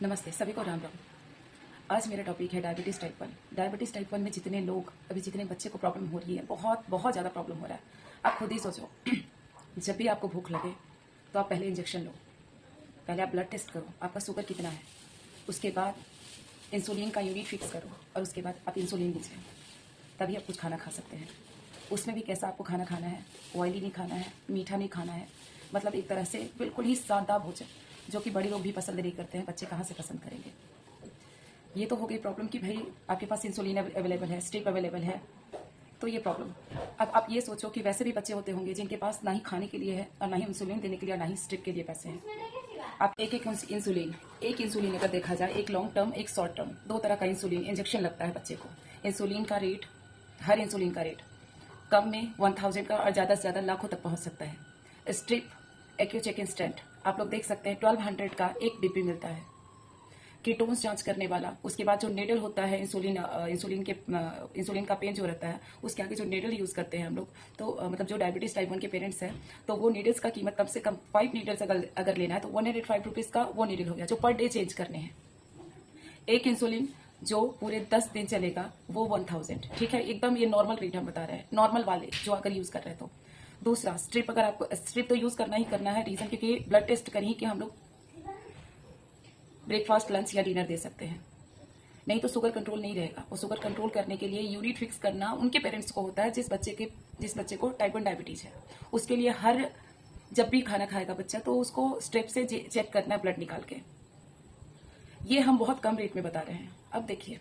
नमस्ते सभी को राम राम। आज मेरा टॉपिक है डायबिटीज़ टाइप 1। डायबिटीज़ टाइप 1 में जितने लोग अभी जितने बच्चे को प्रॉब्लम हो रही है, बहुत बहुत ज़्यादा प्रॉब्लम हो रहा है। आप खुद ही सोचो जब भी आपको भूख लगे तो आप पहले इंजेक्शन लो, पहले आप ब्लड टेस्ट करो आपका शुगर कितना है, उसके बाद इंसुलिन का यूनिट फिक्स करो और उसके बाद आप इंसुलिन लीजिए, तभी आप कुछ खाना खा सकते हैं। उसमें भी कैसा आपको खाना खाना है, ऑयली नहीं खाना है, मीठा नहीं खाना है, मतलब एक तरह से बिल्कुल ही सादा भोजन, जो कि बड़े लोग भी पसंद नहीं करते हैं, बच्चे कहाँ से पसंद करेंगे। ये तो हो गई प्रॉब्लम कि भाई आपके पास इंसुलिन अवेलेबल है, स्ट्रिप अवेलेबल है, तो ये प्रॉब्लम। अब आप ये सोचो कि वैसे भी बच्चे होते होंगे जिनके पास ना ही खाने के लिए है और ना ही इंसुलिन देने के लिए, ना ही स्ट्रिप के लिए पैसे हैं। आप एक इंसुलिन अगर देखा जाए, एक लॉन्ग टर्म एक शॉर्ट टर्म, दो तरह का इंसुलिन इंजेक्शन लगता है बच्चे को। इंसुलिन का रेट, हर इंसुलिन का रेट कम में 1000 का और ज़्यादा से ज़्यादा लाखों तक पहुंच सकता है। स्ट्रिप एक्यूचेक इंस्टेंट आप लोग देख सकते हैं 1200 का एक डिब्बी मिलता है। कीटोन्स जांच करने वाला, उसके बाद जो नेडल होता है इंसुलिन का पेन जो रहता है, उसके आगे जो नेडल यूज़ करते हैं हम लोग, तो मतलब जो डायबिटीज़ टाइप 1 के पेरेंट्स हैं, तो वो नीडल्स का कीमत कम से कम 5 नीडल्स अगर लेना है तो 105 रुपीज़ का वो नीडल हो गया, जो पर डे चेंज करने हैं। एक इंसुलिन जो पूरे 10 दिन चलेगा वो 1000, ठीक है, एकदम ये नॉर्मल रेट हम बता रहे हैं, नॉर्मल वाले जो अगर यूज़ कर रहे हैं तो। दूसरा स्ट्रिप, अगर आपको स्ट्रिप तो यूज़ करना ही करना है, रीज़न क्योंकि ब्लड टेस्ट करिए कि हम लोग ब्रेकफास्ट, लंच या डिनर दे सकते हैं, नहीं तो शुगर कंट्रोल नहीं रहेगा। और शुगर कंट्रोल करने के लिए यूनिट फिक्स करना उनके पेरेंट्स को होता है जिस बच्चे को टाइप 1 डायबिटीज है। उसके लिए जब भी खाना खाएगा बच्चा तो उसको स्टेप से चेक करना है, ब्लड निकाल के। ये हम बहुत कम रेट में बता रहे हैं। अब देखिए,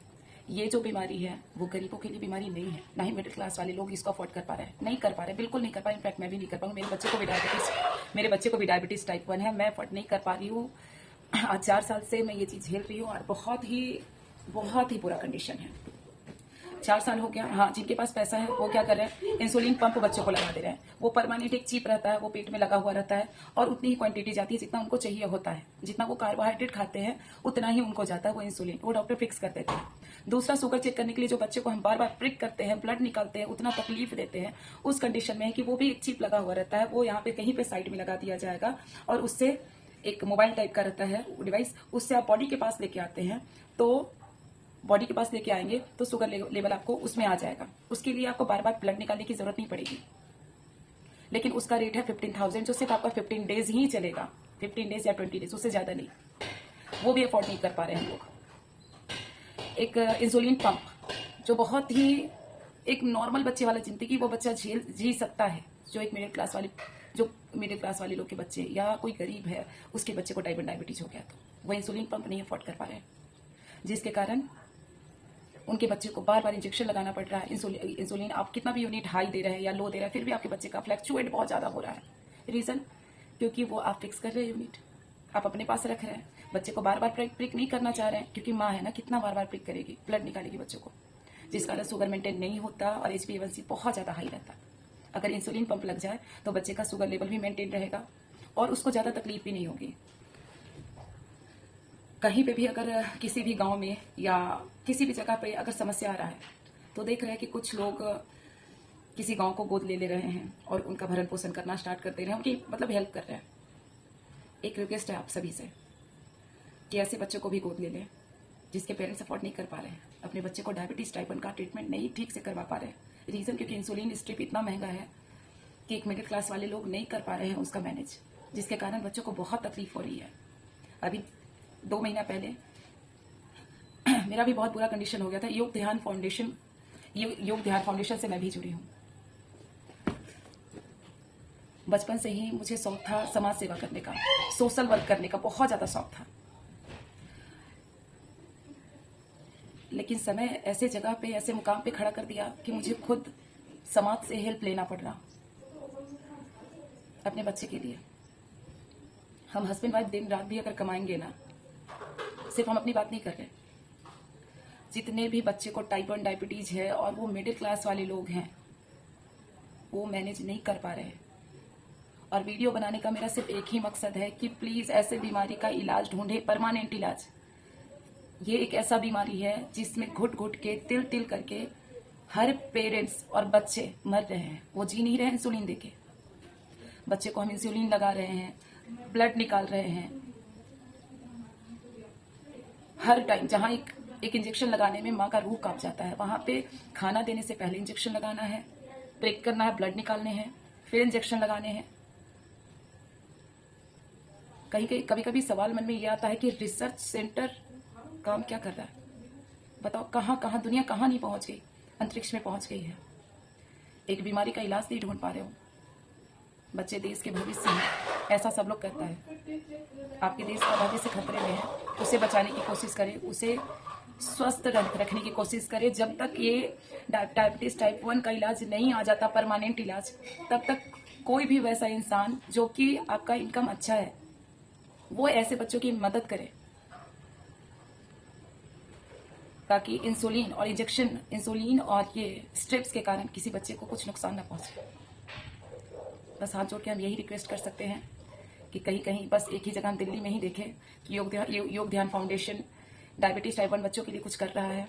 ये जो बीमारी है वो गरीबों के लिए बीमारी नहीं है, ना ही मिडिल क्लास वाले लोग इसको अफोर्ड कर पा रहे हैं, नहीं कर पा रहे, बिल्कुल नहीं कर पा रहे। इनफैक्ट मैं भी नहीं कर पाऊँ, मेरे बच्चे को भी डायबिटीज टाइप 1 है, मैं अफोर्ड नहीं कर पा रही हूँ। आज 4 साल से मैं ये चीज़ झेल रही हूँ और बहुत ही बुरा कंडीशन है। 4 साल हो गया। हाँ, जिनके पास पैसा है वो क्या कर रहे हैं, इंसुलिन पंप बच्चों को लगा दे रहे हैं। वो परमानेंट एक चिप रहता है, वो पेट में लगा हुआ रहता है और उतनी ही क्वांटिटी जाती है जितना उनको चाहिए होता है, जितना वो कार्बोहाइड्रेट खाते हैं उतना ही उनको जाता है वो इंसुलिन, वो डॉक्टर फिक्स कर देते हैं। दूसरा, शुगर चेक करने के लिए जो बच्चे को हम बार बार प्रिक करते हैं, ब्लड निकालते हैं, उतना तकलीफ देते हैं, उस कंडीशन में है कि वो भी एक चिप लगा हुआ रहता है, वो यहाँ पे कहीं पे साइड में लगा दिया जाएगा और उससे एक मोबाइल टाइप का रहता है डिवाइस, उससे आप बॉडी के पास लेके आते हैं, तो बॉडी के पास लेके आएंगे तो शुगर लेवल आपको उसमें आ जाएगा। उसके लिए आपको बार बार ब्लड निकालने की जरूरत नहीं पड़ेगी, लेकिन उसका रेट है 15,000, जो सिर्फ आपका 15 डेज ही चलेगा, 15 डेज या 20 डेज, उससे ज्यादा नहीं। वो भी अफोर्ड नहीं कर पा रहे हैं हम लोग। एक इंसुलिन पंप जो बहुत ही एक नॉर्मल बच्चे वाला जिंदगी वो बच्चा जी सकता है, जो मिडिल क्लास वाले लोग के बच्चे या कोई गरीब है उसके बच्चे को टाइप 1 डायबिटीज हो गया तो वो इंसुलिन पंप नहीं अफोर्ड कर पा रहे हैं, जिसके कारण उनके बच्चे को बार बार इंजेक्शन लगाना पड़ रहा है। इंसुलिन आप कितना भी यूनिट हाई दे रहे हैं या लो दे रहे हैं, फिर भी आपके बच्चे का फ्लैक्चुएट बहुत ज़्यादा हो रहा है। रीज़न, क्योंकि वो आप फिक्स कर रहे हैं यूनिट, आप अपने पास रख रहे हैं, बच्चे को बार बार प्रिक नहीं करना चाह रहे हैं, क्योंकि माँ है ना, कितना बार बार प्रिक करेगी, ब्लड निकालेगी बच्चों को, जिस कारण शुगर मेंटेन नहीं होता और HbA1c बहुत ज़्यादा हाई रहता है। अगर इंसुलिन पंप लग जाए तो बच्चे का शुगर लेवल भी मेंटेन रहेगा और उसको ज़्यादा तकलीफ भी नहीं होगी। कहीं पे भी अगर किसी भी गांव में या किसी भी जगह पे अगर समस्या आ रहा है तो देख रहे हैं कि कुछ लोग किसी गांव को गोद ले रहे हैं और उनका भरण पोषण करना स्टार्ट कर दे रहे हैं, उनकी मतलब हेल्प कर रहे हैं। एक रिक्वेस्ट है आप सभी से कि ऐसे बच्चों को भी गोद ले लें जिसके पेरेंट्स अफोर्ड नहीं कर पा रहे हैं, अपने बच्चे को डायबिटीज टाइप 1 का ट्रीटमेंट नहीं ठीक से करवा पा रहे हैं। रीज़न, क्योंकि इंसुलिन स्ट्रिप इतना महंगा है कि एक मिडिल क्लास वाले लोग नहीं कर पा रहे हैं उसका मैनेज, जिसके कारण बच्चों को बहुत तकलीफ हो रही है। अभी 2 महीना पहले मेरा भी बहुत बुरा कंडीशन हो गया था। योग ध्यान फाउंडेशन से मैं भी जुड़ी हूँ। बचपन से ही मुझे शौक था समाज सेवा करने का, सोशल वर्क करने का बहुत ज़्यादा शौक था, लेकिन समय ऐसे जगह पे, ऐसे मुकाम पे खड़ा कर दिया कि मुझे खुद समाज से हेल्प लेना पड़ रहा अपने बच्चे के लिए। हम हस्बैंड वाइफ दिन रात भी अगर कमाएंगे ना, सिर्फ हम अपनी बात नहीं कर रहे, जितने भी बच्चे को टाइप 1 डायबिटीज है और वो मिडिल क्लास वाले लोग हैं वो मैनेज नहीं कर पा रहे हैं। और वीडियो बनाने का मेरा सिर्फ एक ही मकसद है कि प्लीज ऐसे बीमारी का इलाज ढूंढे, परमानेंट इलाज। ये एक ऐसा बीमारी है जिसमें घुट घुट के, तिल तिल करके हर पेरेंट्स और बच्चे मर रहे हैं, वो जी नहीं रहे हैं इंसुलिन देके। बच्चे को हम इंसुलिन लगा रहे हैं, ब्लड निकाल रहे हैं, हर टाइम जहाँ एक इंजेक्शन लगाने में माँ का रूह कांप जाता है, वहाँ पे खाना देने से पहले इंजेक्शन लगाना है, ब्रेक करना है, ब्लड निकालने हैं, फिर इंजेक्शन लगाने हैं। कभी कभी सवाल मन में ये आता है कि रिसर्च सेंटर काम क्या कर रहा है? बताओ, कहाँ दुनिया कहाँ नहीं पहुंच गई, अंतरिक्ष में पहुंच गई है। एक बीमारी का इलाज नहीं ढूंढ पा रहे हो। बच्चे देश के भविष्य हैं, ऐसा सब लोग कहता है। आपके देश का भविष्य खतरे में है, उसे बचाने की कोशिश करें, उसे स्वस्थ रखने की कोशिश करें। जब तक ये डायबिटीज टाइप 1 का इलाज नहीं आ जाता, परमानेंट इलाज, तब तक कोई भी वैसा इंसान जो कि आपका इनकम अच्छा है, वो ऐसे बच्चों की मदद करे, ताकि इंसुलिन और ये स्ट्रिप्स के कारण किसी बच्चे को कुछ नुकसान ना पहुंचे। बस हाथ जोड़ के हम यही रिक्वेस्ट कर सकते हैं कि कहीं कहीं बस एक ही जगह हम दिल्ली में ही देखें कि योग ध्यान फाउंडेशन डायबिटीज टाइप 1 बच्चों के लिए कुछ कर रहा है।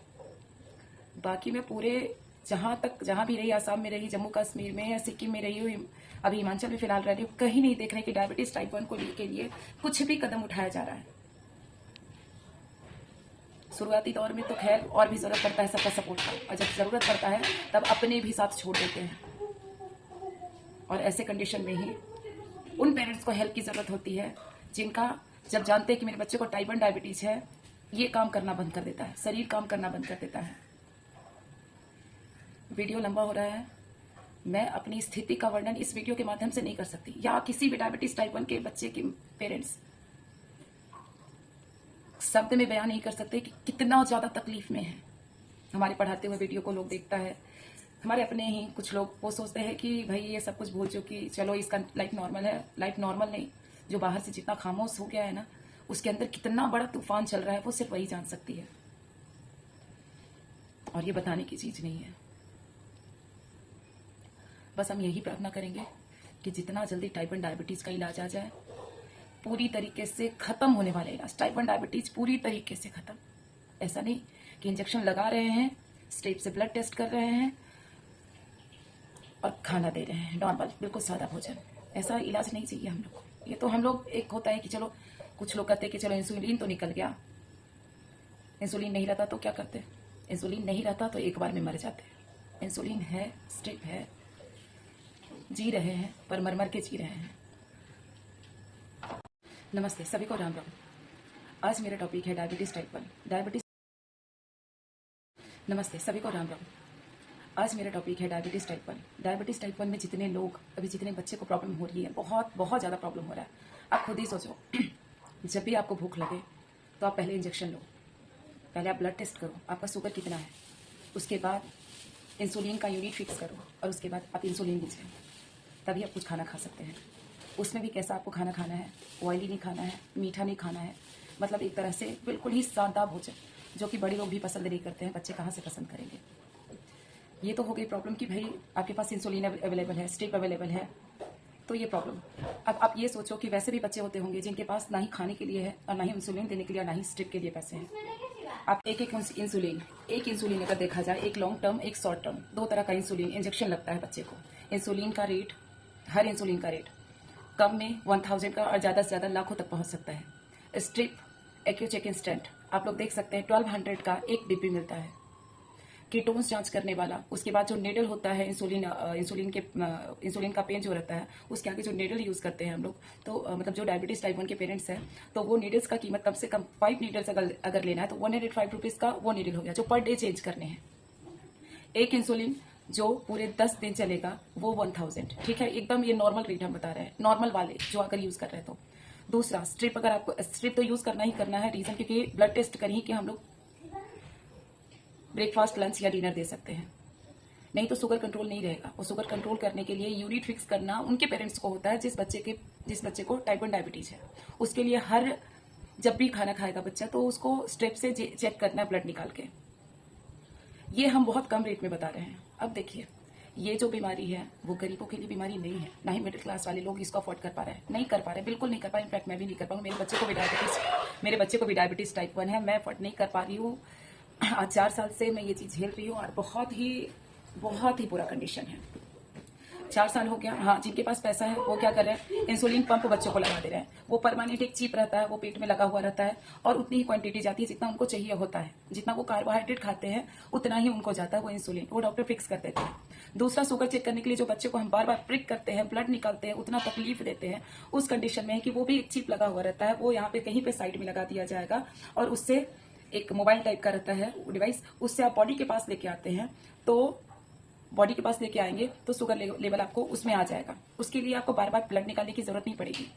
बाकी मैं पूरे जहां भी रही, आसाम में रही, जम्मू कश्मीर में या सिक्किम में रही हूँ, अभी हिमाचल में फिलहाल रह रही हूँ, कहीं नहीं देख रहे कि डायबिटीज टाइप 1 को के लिए कुछ भी कदम उठाया जा रहा है। शुरुआती दौर में तो खैर और भी जरूरत पड़ता है सबका सपोर्ट का, और जब जरूरत पड़ता है तब अपने भी साथ छोड़ देते हैं। और ऐसे कंडीशन में ही उन पेरेंट्स को हेल्प की जरूरत होती है जिनका जब जानते हैं कि मेरे बच्चे को टाइप 1 डायबिटीज है, ये काम करना बंद कर देता है, शरीर काम करना बंद कर देता है। वीडियो लंबा हो रहा है, मैं अपनी स्थिति का वर्णन इस वीडियो के माध्यम से नहीं कर सकती, या किसी भी डायबिटीज टाइप 1 के बच्चे के पेरेंट्स शब्द में बयान नहीं कर सकते कि कितना ज्यादा तकलीफ में है। हमारे पढ़ाते हुए वीडियो को लोग देखता है, हमारे अपने ही कुछ लोग वो सोचते हैं कि भाई ये सब कुछ भूल चुकी, चलो इसका लाइफ नॉर्मल है। लाइफ नॉर्मल नहीं, जो बाहर से जितना खामोश हो गया है ना, उसके अंदर कितना बड़ा तूफान चल रहा है, वो सिर्फ वही जान सकती है, और ये बताने की चीज नहीं है। बस हम यही प्रार्थना करेंगे कि जितना जल्दी टाइप 1 डायबिटीज का इलाज आ जाए, पूरी तरीके से खत्म होने वाला इलाज, टाइप 1 डायबिटीज पूरी तरीके से खत्म। ऐसा नहीं कि इंजेक्शन लगा रहे हैं, स्टेप से ब्लड टेस्ट कर रहे हैं और खाना दे रहे हैं नॉर्मल, बिल्कुल सादा भोजन। ऐसा इलाज नहीं चाहिए हम लोग को। ये तो हम लोग, एक होता है कि चलो, कुछ लोग कहते हैं कि चलो इंसुलिन तो निकल गया, इंसुलिन नहीं रहता तो क्या करते? इंसुलिन नहीं रहता तो एक बार में मर जाते। इंसुलिन है, स्ट्रिप है, जी रहे हैं, पर मर मर के जी रहे हैं। नमस्ते, सभी को राम राम। आज मेरा टॉपिक है डायबिटीज टाइप 1। नमस्ते, सभी को राम राम। आज मेरा टॉपिक है डायबिटीज टाइप 1। डायबिटीज टाइप 1 में जितने लोग, अभी जितने बच्चे को प्रॉब्लम हो रही है, बहुत बहुत ज़्यादा प्रॉब्लम हो रहा है। आप खुद ही सोचो, जब भी आपको भूख लगे तो आप पहले इंजेक्शन लो, पहले आप ब्लड टेस्ट करो आपका शुगर कितना है, उसके बाद इंसुलिन का यूनिट फिक्स करो, और उसके बाद आप इंसुलिन लीजिए, तभी आप कुछ खाना खा सकते हैं। उसमें भी कैसा आपको खाना खाना है, ऑयली नहीं खाना है, मीठा नहीं खाना है, मतलब एक तरह से बिल्कुल ही सादा भोजन, जो कि बड़े लोग भी पसंद नहीं करते हैं, बच्चे कहाँ से पसंद करेंगे। ये तो हो गई प्रॉब्लम कि भाई आपके पास इंसुलिन अवेलेबल है, स्ट्रिप अवेलेबल है, तो ये प्रॉब्लम। अब आप ये सोचो कि वैसे भी बच्चे होते होंगे जिनके पास ना ही खाने के लिए है, और ना ही इंसुलिन देने के लिए, और ना ही स्ट्रिप के लिए पैसे हैं। आप एक इंसुलिन अगर देखा जाए, एक लॉन्ग टर्म, एक शॉर्ट टर्म, दो तरह का इंसुलिन इंजेक्शन लगता है बच्चे को। इंसुलिन का रेट, हर इंसुलिन का रेट कम में 1000 का, और ज़्यादा से ज़्यादा लाखों तक पहुंच सकता है। स्ट्रिप, एक्यूचेक इंस्टेंट, आप लोग देख सकते हैं 1200 का एक डिब्बी मिलता है। कीटोन्स जांच करने वाला, उसके बाद जो नेडल होता है, इंसुलिन का पेन जो रहता है, उसके आगे जो नेडल यूज करते हैं हम लोग, तो मतलब जो डायबिटीज टाइप 1 के पेरेंट्स हैं, तो वो नीडल्स का कीमत कम से कम 5 नीडल्स अगर लेना है तो 105 रुपीज का वो नीडल हो गया, जो पर डे चेंज करने हैं। एक इंसुलिन जो पूरे 10 दिन चलेगा वो 1000, ठीक है, एकदम ये नॉर्मल रेट हम बता रहे हैं, नॉर्मल वाले जो अगर यूज कर रहे हैं तो। दूसरा स्ट्रिप, अगर आपको स्ट्रिप तो यूज करना ही करना है, रीजन क्योंकि ब्लड टेस्ट करिए कि हम लोग ब्रेकफास्ट, लंच या डिनर दे सकते हैं, नहीं तो शुगर कंट्रोल नहीं रहेगा। और शुगर कंट्रोल करने के लिए यूनिट फिक्स करना उनके पेरेंट्स को होता है जिस बच्चे को टाइप 1 डायबिटीज है। उसके लिए जब भी खाना खाएगा बच्चा तो उसको स्टेप से चेक करना है, ब्लड निकाल के। ये हम बहुत कम रेट में बता रहे हैं। अब देखिए, ये जो बीमारी है वो गरीबों के लिए बीमारी नहीं है, ना ही मिडिल क्लास वाले लोग इसको अफोर्ड कर पा रहे हैं, नहीं कर पा रहे, बिल्कुल नहीं कर पा रहे। इनफैक्ट मैं भी नहीं कर पाऊंगी, मेरे बच्चे को भी डायबिटीज टाइप 1 है, मैं अफोर्ड नहीं कर पा रही हूँ। आज 4 साल से मैं ये चीज झेल रही हूँ, और बहुत ही बुरा कंडीशन है। 4 साल हो गया। हाँ, जिनके पास पैसा है वो क्या कर रहे हैं, इंसुलिन पंप बच्चों को लगा दे रहे हैं। वो परमानेंट एक चिप रहता है, वो पेट में लगा हुआ रहता है और उतनी ही क्वांटिटी जाती है जितना उनको चाहिए होता है। जितना वो कार्बोहाइड्रेट खाते हैं उतना ही उनको जाता है वो इंसुलिन, वो डॉक्टर फिक्स कर देते हैं। दूसरा, शुगर चेक करने के लिए जो बच्चे को हम बार बार प्रिक करते हैं, ब्लड निकालते हैं, उतना तकलीफ देते हैं, उस कंडीशन में है कि वो भी एक चिप लगा हुआ रहता है, वो यहाँ पे कहीं पे साइड में लगा दिया जाएगा और उससे एक मोबाइल टाइप का रहता है डिवाइस, उससे आप बॉडी के पास लेके आते हैं, तो बॉडी के पास लेके आएंगे तो शुगर लेवल आपको उसमें आ जाएगा। उसके लिए आपको बार बार ब्लड निकालने की जरूरत नहीं पड़ेगी।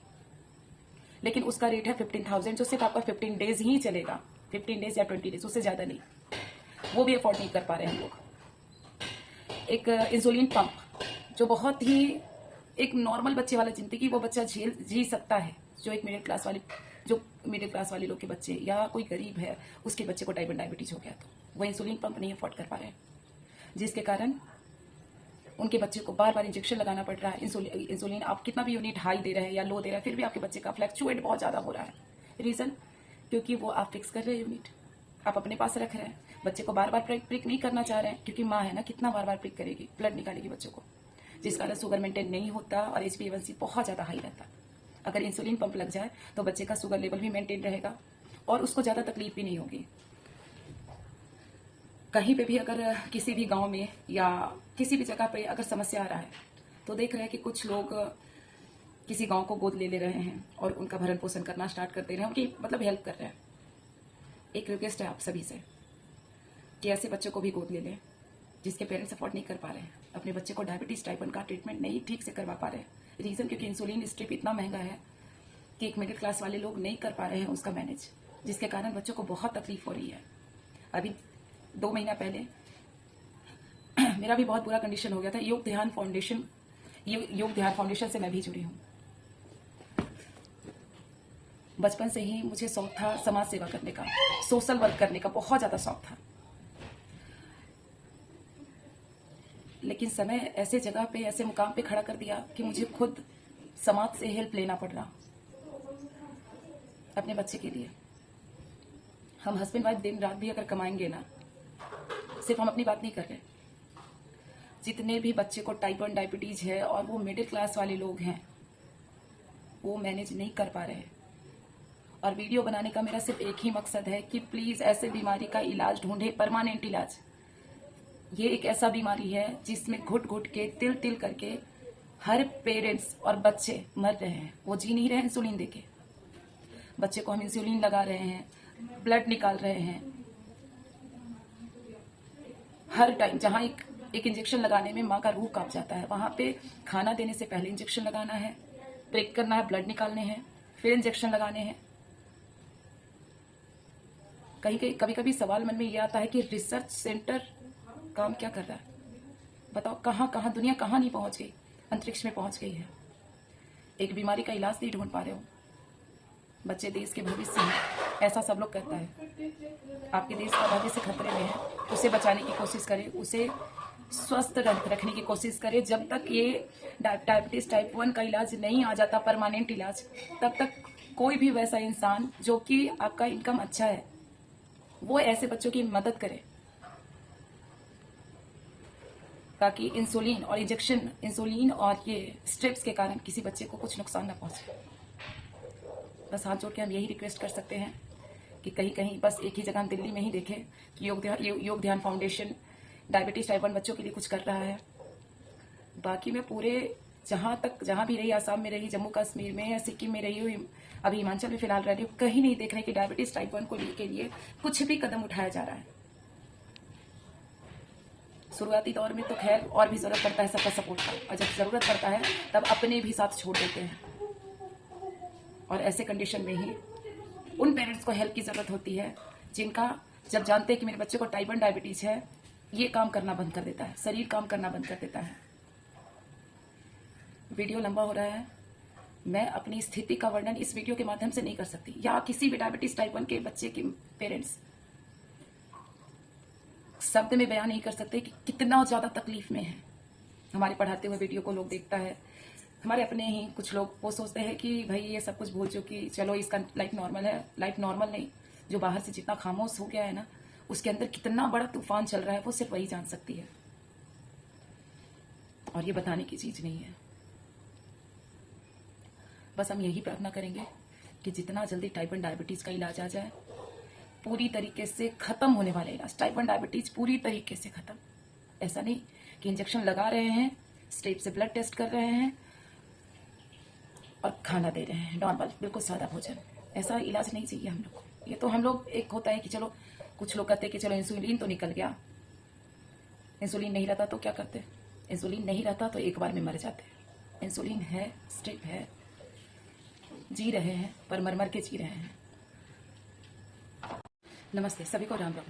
लेकिन उसका रेट है 15,000, जो सिर्फ आपका 15 डेज ही चलेगा, 15 डेज या 20 डेज, उससे ज्यादा नहीं। वो भी अफोर्ड नहीं कर पा रहे हैं हम लोग। एक इंसुलिन पंप जो बहुत ही एक नॉर्मल बच्चे वाला जिंदगी वो बच्चा जी सकता है, जो एक मिडिल क्लास वाले लोग के बच्चे या कोई गरीब है उसके बच्चे को टाइप 1 डायबिटीज हो गया तो वो इंसुलिन पंप नहीं अफोर्ड कर पा रहे हैं, जिसके कारण उनके बच्चे को बार बार इंजेक्शन लगाना पड़ रहा है। इंसुलिन आप कितना भी यूनिट हाई दे रहे हैं या लो दे रहे हैं, फिर भी आपके बच्चे का फ्लैक्चुएट बहुत ज्यादा हो रहा है। रीजन, क्योंकि वो आप फिक्स कर रहे हैं यूनिट, आप अपने पास रख रहे हैं, बच्चे को बार बार प्रिक नहीं करना चाह रहे हैं, क्योंकि माँ है ना, कितना बार बार प्रिक करेगी, ब्लड निकालेगी बच्चों को, जिस कारण शुगर मेंटेन नहीं होता और HbA1c बहुत ज्यादा हाई रहता। अगर इंसुलिन पंप लग जाए तो बच्चे का शुगर लेवल भी मेंटेन रहेगा और उसको ज्यादा तकलीफ भी नहीं होगी। कहीं पे भी अगर किसी भी गांव में या किसी भी जगह पे अगर समस्या आ रहा है तो देख रहे हैं कि कुछ लोग किसी गांव को गोद ले रहे हैं और उनका भरण पोषण करना स्टार्ट कर दे रहे हैं, उनकी मतलब हेल्प कर रहे हैं। एक रिक्वेस्ट है आप सभी से कि ऐसे बच्चों को भी गोद ले लें जिसके पेरेंट्स अफोर्ड नहीं कर पा रहे हैं, अपने बच्चे को डायबिटीज टाइप 1 का ट्रीटमेंट नहीं ठीक से करवा पा रहे हैं। रीजन, क्योंकि इंसुलिन स्ट्रिप इतना महंगा है कि एक मिडिल क्लास वाले लोग नहीं कर पा रहे हैं उसका मैनेज, जिसके कारण बच्चों को बहुत तकलीफ हो रही है। अभी 2 महीना पहले मेरा भी बहुत बुरा कंडीशन हो गया था। योग ध्यान फाउंडेशन से मैं भी जुड़ी हूँ। बचपन से ही मुझे शौक था समाज सेवा करने का, सोशल वर्क करने का बहुत ज्यादा शौक था। लेकिन समय ऐसे जगह पे, ऐसे मुकाम पे खड़ा कर दिया कि मुझे खुद समाज से हेल्प लेना पड़ रहा अपने बच्चे के लिए। हम हस्बैंड वाइफ दिन रात भी अगर कमाएंगे ना, सिर्फ हम अपनी बात नहीं कर रहे, जितने भी बच्चे को टाइप 1 डायबिटीज है और वो मिडिल क्लास वाले लोग हैं वो मैनेज नहीं कर पा रहे हैं। और वीडियो बनाने का मेरा सिर्फ एक ही मकसद है कि प्लीज ऐसे बीमारी का इलाज ढूंढे, परमानेंट इलाज। ये एक ऐसा बीमारी है जिसमें घुट घुट के, तिल तिल करके हर पेरेंट्स और बच्चे मर रहे हैं। वो जी नहीं रहे हैं इंसुलिन देके, बच्चे को हम इंसुलिन लगा रहे हैं, ब्लड निकाल रहे हैं। हर टाइम जहां एक इंजेक्शन लगाने में माँ का रूह कांप जाता है, वहां पे खाना देने से पहले इंजेक्शन लगाना है, प्रिक करना है, ब्लड निकालने हैं, फिर इंजेक्शन लगाने हैं। कभी कभी सवाल मन में ये आता है कि रिसर्च सेंटर काम क्या कर रहा है? बताओ, कहाँ दुनिया कहाँ नहीं पहुंच गई, अंतरिक्ष में पहुंच गई है। एक बीमारी का इलाज नहीं ढूंढ पा रहे हो। बच्चे देश के भविष्य हैं, ऐसा सब लोग कहता है। आपके देश का भविष्य खतरे में है, उसे बचाने की कोशिश करें, उसे स्वस्थ रखने की कोशिश करें। जब तक ये डायबिटीज टाइप 1 का इलाज नहीं आ जाता, परमानेंट इलाज, तब तक कोई भी वैसा इंसान जो कि आपका इनकम अच्छा है वो ऐसे बच्चों की मदद करे, ताकि इंसुलिन और ये स्ट्रिप्स के कारण किसी बच्चे को कुछ नुकसान ना पहुंचे। बस हाथ जोड़ के हम यही रिक्वेस्ट कर सकते हैं कि कहीं बस एक ही जगह हम दिल्ली में ही देखें कि योग ध्यान फाउंडेशन डायबिटीज टाइप 1 बच्चों के लिए कुछ कर रहा है। बाकी मैं पूरे जहां भी रही, आसाम में रही, जम्मू कश्मीर में या सिक्किम में रही हूँ, अभी हिमाचल में फिलहाल रह रही हूँ, कहीं नहीं देख रहे कि डायबिटीज टाइप 1 को के लिए कुछ भी कदम उठाया जा रहा है। शुरुआती दौर में तो खैर और भी जरूरत पड़ता है सबका सपोर्ट का, और जब जरूरत पड़ता है तब अपने भी साथ छोड़ देते हैं। और ऐसे कंडीशन में ही उन पेरेंट्स को हेल्प की जरूरत होती है जिनका जब जानते हैं कि मेरे बच्चे को टाइप 1 डायबिटीज है, ये काम करना बंद कर देता है, शरीर काम करना बंद कर देता है। वीडियो लंबा हो रहा है, मैं अपनी स्थिति का वर्णन इस वीडियो के माध्यम से नहीं कर सकती, या किसी भी डायबिटीज टाइप 1 के बच्चे के पेरेंट्स शब्द में बयान नहीं कर सकते कि कितना ज्यादा तकलीफ में है। हमारे पढ़ाते हुए वीडियो को लोग देखता है, हमारे अपने ही कुछ लोग वो सोचते हैं कि भाई ये सब कुछ भूल चुकी, चलो इसका लाइफ नॉर्मल है। लाइफ नॉर्मल नहीं, जो बाहर से जितना खामोश हो गया है ना, उसके अंदर कितना बड़ा तूफान चल रहा है वो सिर्फ वही जान सकती है। और ये बताने की चीज़ नहीं है। बस हम यही प्रार्थना करेंगे कि जितना जल्दी टाइप 1 डायबिटीज़ का इलाज आ जाए, पूरी तरीके से ख़त्म होने वाला इलाज, टाइप 1 डायबिटीज़ पूरी तरीके से ख़त्म। ऐसा नहीं कि इंजेक्शन लगा रहे हैं, स्टेप से ब्लड टेस्ट कर रहे हैं और खाना दे रहे हैं नॉर्मल, बिल्कुल सादा भोजन। ऐसा इलाज नहीं चाहिए हम लोग को। ये तो हम लोग, एक होता है कि चलो, कुछ लोग कहते हैं कि चलो इंसुलिन तो निकल गया, इंसुलिन नहीं रहता तो क्या करते, इंसुलिन नहीं रहता तो एक बार में मर जाते। इंसुलिन है, स्ट्रिप है, जी रहे हैं, पर मर मर के जी रहे हैं। नमस्ते, सभी को राम राम।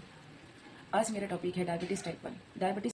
आज मेरा टॉपिक है डायबिटीज़ टाइप 1। डायबिटीज़